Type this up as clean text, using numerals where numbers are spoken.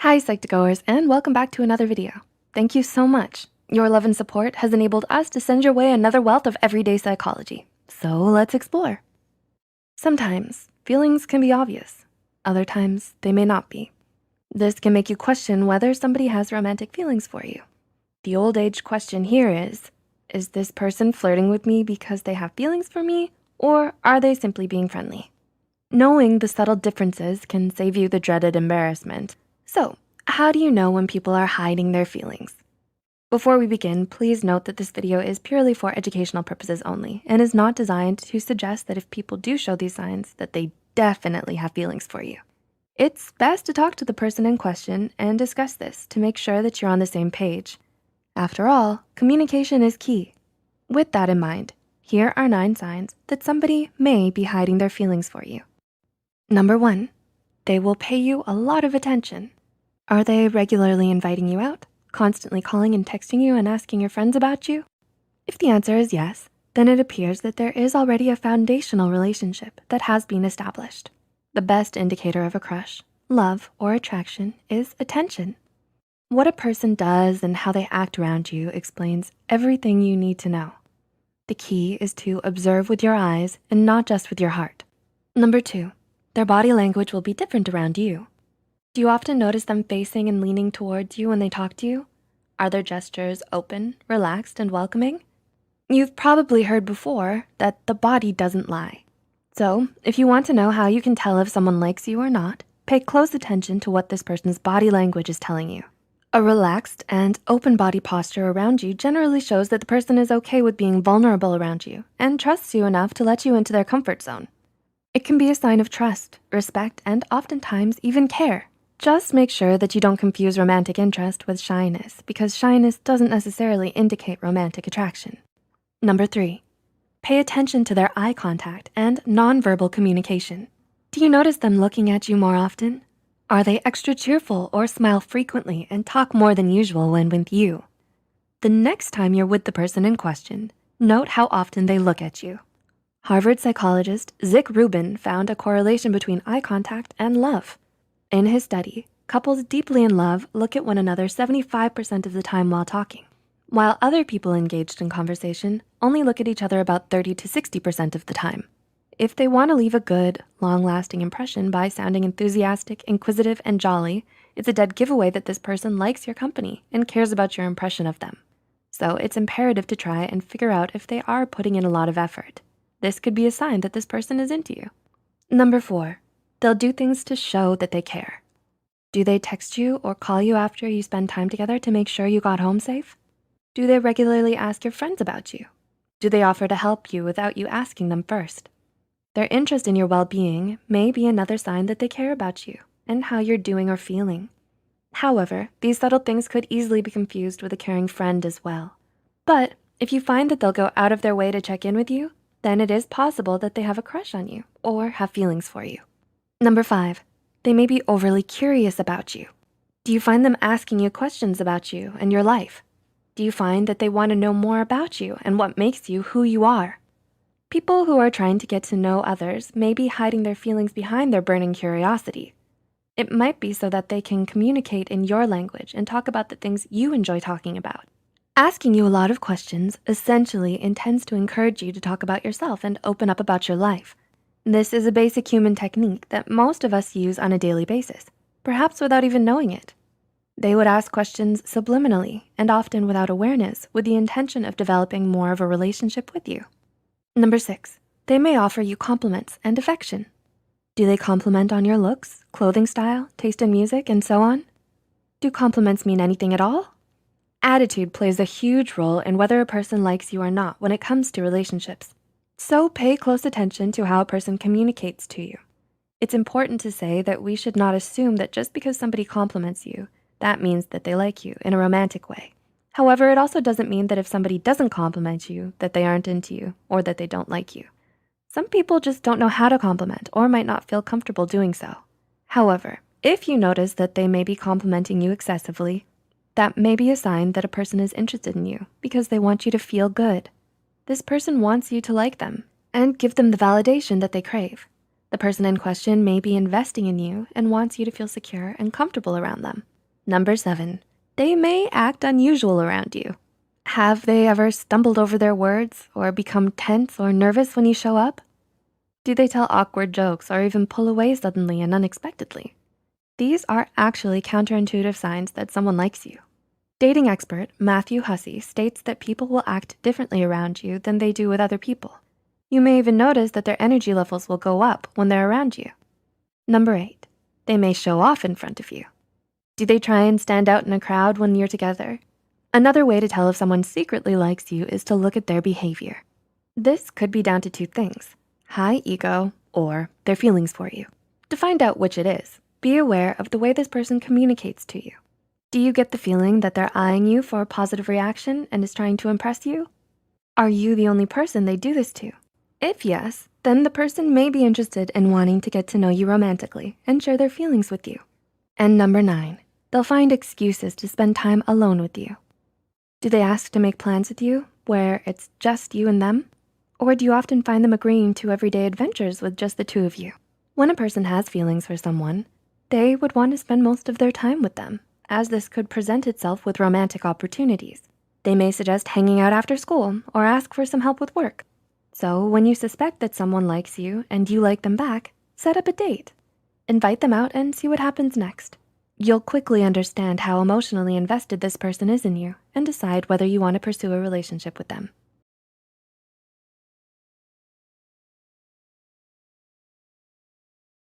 Hi Psych2Goers, and welcome back to another video. Thank you so much. Your love and support has enabled us to send your way another wealth of everyday psychology. So let's explore. Sometimes feelings can be obvious. Other times they may not be. This can make you question whether somebody has romantic feelings for you. The old age question here is this person flirting with me because they have feelings for me, or are they simply being friendly? Knowing the subtle differences can save you the dreaded embarrassment. So, how do you know when people are hiding their feelings? Before we begin, please note that this video is purely for educational purposes only and is not designed to suggest that if people do show these signs that they definitely have feelings for you. It's best to talk to the person in question and discuss this to make sure that you're on the same page. After all, communication is key. With that in mind, here are 9 signs that somebody may be hiding their feelings for you. Number 1, they will pay you a lot of attention. Are they regularly inviting you out, constantly calling and texting you and asking your friends about you? If the answer is yes, then it appears that there is already a foundational relationship that has been established. The best indicator of a crush, love, or attraction is attention. What a person does and how they act around you explains everything you need to know. The key is to observe with your eyes and not just with your heart. Number 2, their body language will be different around you. Do you often notice them facing and leaning towards you when they talk to you? Are their gestures open, relaxed, and welcoming? You've probably heard before that the body doesn't lie. So if you want to know how you can tell if someone likes you or not, pay close attention to what this person's body language is telling you. A relaxed and open body posture around you generally shows that the person is okay with being vulnerable around you and trusts you enough to let you into their comfort zone. It can be a sign of trust, respect, and oftentimes even care. Just make sure that you don't confuse romantic interest with shyness, because shyness doesn't necessarily indicate romantic attraction. Number 3, pay attention to their eye contact and nonverbal communication. Do you notice them looking at you more often? Are they extra cheerful or smile frequently and talk more than usual when with you? The next time you're with the person in question, note how often they look at you. Harvard psychologist Zick Rubin found a correlation between eye contact and love. In his study, couples deeply in love look at one another 75% of the time while talking, while other people engaged in conversation only look at each other about 30 to 60% of the time. If they want to leave a good, long-lasting impression by sounding enthusiastic, inquisitive, and jolly, it's a dead giveaway that this person likes your company and cares about your impression of them. So it's imperative to try and figure out if they are putting in a lot of effort. This could be a sign that this person is into you. Number 4, they'll do things to show that they care. Do they text you or call you after you spend time together to make sure you got home safe? Do they regularly ask your friends about you? Do they offer to help you without you asking them first? Their interest in your well-being may be another sign that they care about you and how you're doing or feeling. However, these subtle things could easily be confused with a caring friend as well. But if you find that they'll go out of their way to check in with you, then it is possible that they have a crush on you or have feelings for you. Number 5, they may be overly curious about you. Do you find them asking you questions about you and your life? Do you find that they want to know more about you and what makes you who you are? People who are trying to get to know others may be hiding their feelings behind their burning curiosity. It might be so that they can communicate in your language and talk about the things you enjoy talking about. Asking you a lot of questions essentially intends to encourage you to talk about yourself and open up about your life. This is a basic human technique that most of us use on a daily basis, perhaps without even knowing it. They would ask questions subliminally and often without awareness with the intention of developing more of a relationship with you. Number 6, they may offer you compliments and affection. Do they compliment on your looks, clothing style, taste in music, and so on? Do compliments mean anything at all? Attitude plays a huge role in whether a person likes you or not when it comes to relationships. So pay close attention to how a person communicates to you. It's important to say that we should not assume that just because somebody compliments you, that means that they like you in a romantic way. However, it also doesn't mean that if somebody doesn't compliment you, that they aren't into you or that they don't like you. Some people just don't know how to compliment or might not feel comfortable doing so. However, if you notice that they may be complimenting you excessively, that may be a sign that a person is interested in you because they want you to feel good. This person wants you to like them and give them the validation that they crave. The person in question may be investing in you and wants you to feel secure and comfortable around them. Number 7, they may act unusual around you. Have they ever stumbled over their words or become tense or nervous when you show up? Do they tell awkward jokes or even pull away suddenly and unexpectedly? These are actually counterintuitive signs that someone likes you. Dating expert Matthew Hussey states that people will act differently around you than they do with other people. You may even notice that their energy levels will go up when they're around you. Number 8, they may show off in front of you. Do they try and stand out in a crowd when you're together? Another way to tell if someone secretly likes you is to look at their behavior. This could be down to 2 things, high ego or their feelings for you. To find out which it is, be aware of the way this person communicates to you. Do you get the feeling that they're eyeing you for a positive reaction and is trying to impress you? Are you the only person they do this to? If yes, then the person may be interested in wanting to get to know you romantically and share their feelings with you. And number 9, they'll find excuses to spend time alone with you. Do they ask to make plans with you where it's just you and them? Or do you often find them agreeing to everyday adventures with just the 2 of you? When a person has feelings for someone, they would want to spend most of their time with them, as this could present itself with romantic opportunities. They may suggest hanging out after school or ask for some help with work. So when you suspect that someone likes you and you like them back, set up a date. Invite them out and see what happens next. You'll quickly understand how emotionally invested this person is in you and decide whether you want to pursue a relationship with them.